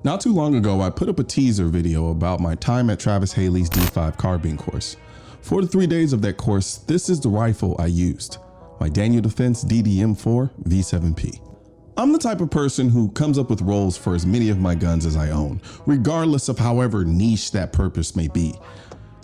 Not too long ago, I put up a teaser video about my time at Travis Haley's D5 Carbine course. For the 3 days of that course, this is the rifle I used, my Daniel Defense DDM4 V7P. I'm the type of person who comes up with roles for as many of my guns as I own, regardless of however niche that purpose may be.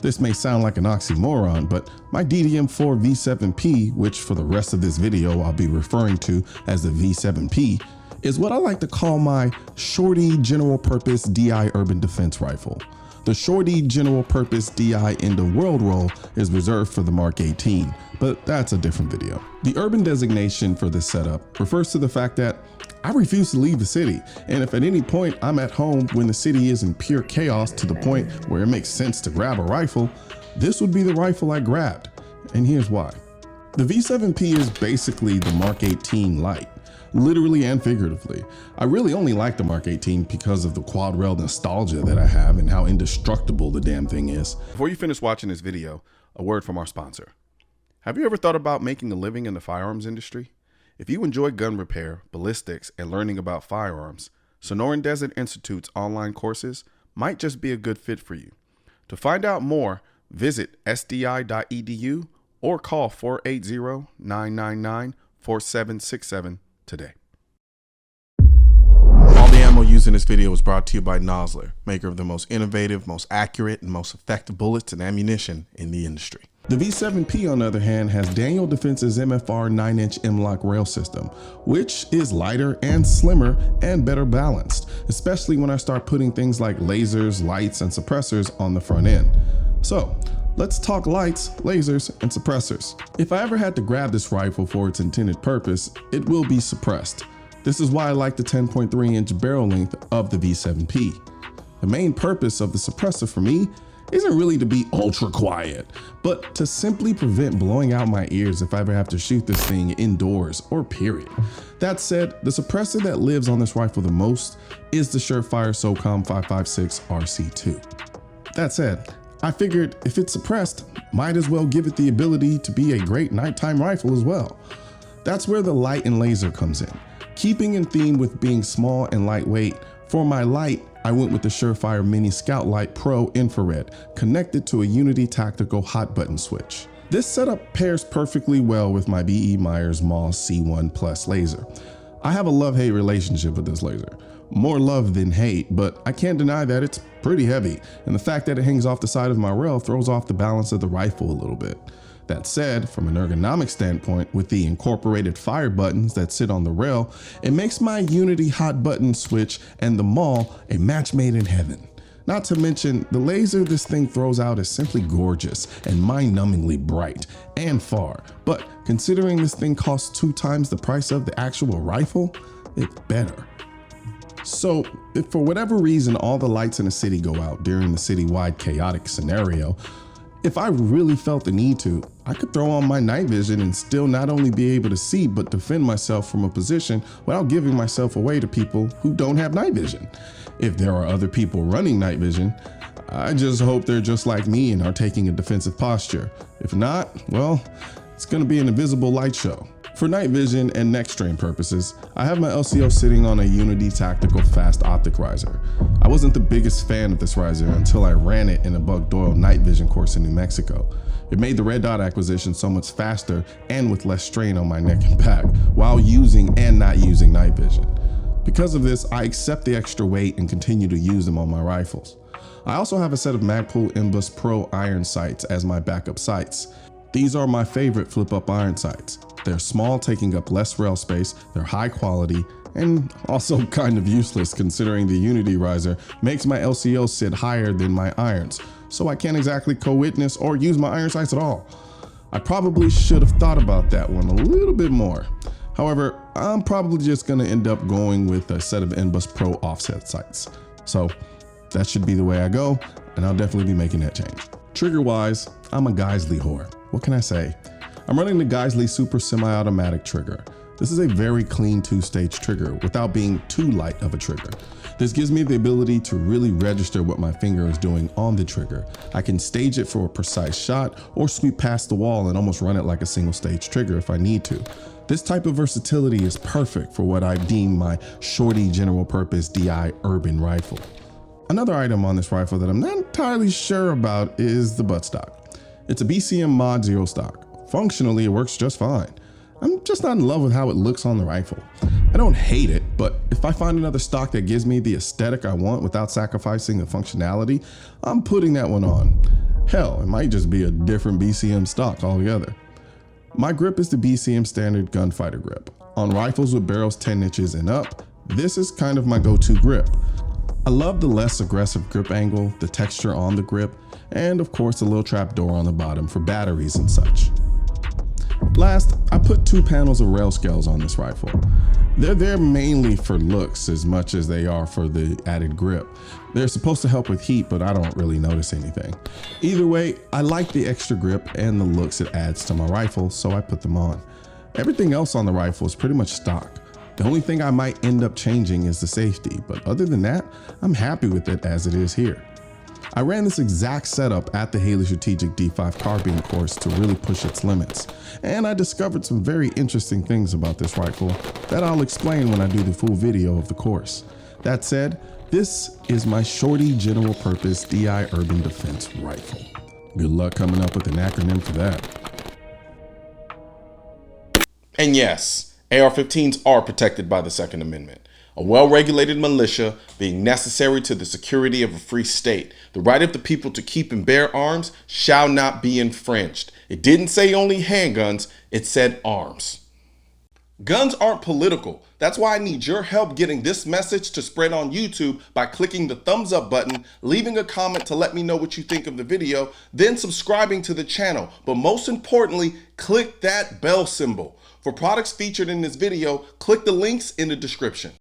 This may sound like an oxymoron, but my DDM4 V7P, which for the rest of this video I'll be referring to as the V7P, is what I like to call my Shorty General Purpose DI Urban Defense Rifle. The Shorty General Purpose DI End of World role is reserved for the Mark 18, but that's a different video. The urban designation for this setup refers to the fact that I refuse to leave the city, and if at any point I'm at home when the city is in pure chaos to the point where it makes sense to grab a rifle, this would be the rifle I grabbed, and here's why. The V7P is basically the Mark 18 Lite. Literally and figuratively. I really only like the Mark 18 because of the quad rail nostalgia that I have and how indestructible the damn thing is. Before you finish watching this video, a word from our sponsor. Have you ever thought about making a living in the firearms industry? If you enjoy gun repair, ballistics, and learning about firearms, Sonoran Desert Institute's online courses might just be a good fit for you. To find out more, visit sdi.edu or call 480-999-4767 today. All the ammo used in this video was brought to you by Nosler, maker of the most innovative, most accurate, and most effective bullets and ammunition in the industry. The V7P, on the other hand, has Daniel Defense's MFR 9-inch M-LOK rail system, which is lighter and slimmer and better balanced, especially when I start putting things like lasers, lights, and suppressors on the front end. So, let's talk lights, lasers, and suppressors. If I ever had to grab this rifle for its intended purpose, it will be suppressed. This is why I like the 10.3-inch barrel length of the V7P. The main purpose of the suppressor for me isn't really to be ultra quiet, but to simply prevent blowing out my ears if I ever have to shoot this thing indoors or period. That said, the suppressor that lives on this rifle the most is the Surefire SOCOM 556 RC2. That said, I figured if it's suppressed, might as well give it the ability to be a great nighttime rifle as well. That's where the light and laser comes in. Keeping in theme with being small and lightweight, for my light, I went with the Surefire Mini Scout Light Pro Infrared, connected to a Unity Tactical hot button switch. This setup pairs perfectly well with my B.E. Meyers Moss C1 Plus laser. I have a love-hate relationship with this laser. More love than hate, but I can't deny that it's pretty heavy, and the fact that it hangs off the side of my rail throws off the balance of the rifle a little bit. That said, from an ergonomic standpoint, with the incorporated fire buttons that sit on the rail, it makes my Unity hot button switch and the Maul a match made in heaven. Not to mention, the laser this thing throws out is simply gorgeous and mind-numbingly bright and far, but considering this thing costs 2 times the price of the actual rifle, it's better. So, if for whatever reason all the lights in the city go out during the citywide chaotic scenario, if I really felt the need to, I could throw on my night vision and still not only be able to see but defend myself from a position without giving myself away to people who don't have night vision. If there are other people running night vision, I just hope they're just like me and are taking a defensive posture. If not, well, it's gonna be an invisible light show. For night vision and neck strain purposes, I have my LCO sitting on a Unity Tactical Fast Optic Riser. I wasn't the biggest fan of this riser until I ran it in a Buck Doyle night vision course in New Mexico. It made the red dot acquisition so much faster and with less strain on my neck and back while using and not using night vision. Because of this, I accept the extra weight and continue to use them on my rifles. I also have a set of Magpul Imbus Pro iron sights as my backup sights. These are my favorite flip-up iron sights. They're small, taking up less rail space, they're high quality, and also kind of useless considering the Unity riser makes my LCO sit higher than my irons, so I can't exactly co-witness or use my iron sights at all. I probably should have thought about that one a little bit more. However, I'm probably just gonna end up going with a set of Imbus Pro offset sights. So that should be the way I go, and I'll definitely be making that change. Trigger-wise, I'm a Geisley whore. What can I say? I'm running the Geisley Super Semi-Automatic trigger. This is a very clean 2-stage trigger without being too light of a trigger. This gives me the ability to really register what my finger is doing on the trigger. I can stage it for a precise shot or sweep past the wall and almost run it like a single stage trigger if I need to. This type of versatility is perfect for what I deem my Shorty general purpose DI urban rifle. Another item on this rifle that I'm not entirely sure about is the buttstock. It's a BCM Mod 0 stock. Functionally, it works just fine. I'm just not in love with how it looks on the rifle. I don't hate it, but if I find another stock that gives me the aesthetic I want without sacrificing the functionality, I'm putting that one on. Hell, it might just be a different BCM stock altogether. My grip is the BCM standard gunfighter grip. On rifles with barrels 10 inches and up, this is kind of my go-to grip. I love the less aggressive grip angle, the texture on the grip, and of course a little trap door on the bottom for batteries and such. Last, I put 2 panels of rail scales on this rifle. They're there mainly for looks as much as they are for the added grip. They're supposed to help with heat, but I don't really notice anything. Either way, I like the extra grip and the looks it adds to my rifle, so I put them on. Everything else on the rifle is pretty much stock. The only thing I might end up changing is the safety, but other than that, I'm happy with it as it is here. I ran this exact setup at the Haley Strategic D5 Carbine course to really push its limits, and I discovered some very interesting things about this rifle that I'll explain when I do the full video of the course. That said, this is my Shorty general purpose DI urban defense rifle. Good luck coming up with an acronym for that. And yes, AR-15s are protected by the Second Amendment. A well-regulated militia being necessary to the security of a free state. The right of the people to keep and bear arms shall not be infringed. It didn't say only handguns, it said arms. Guns aren't political. That's why I need your help getting this message to spread on YouTube by clicking the thumbs up button, leaving a comment to let me know what you think of the video, then subscribing to the channel. But most importantly, click that bell symbol. For products featured in this video, click the links in the description.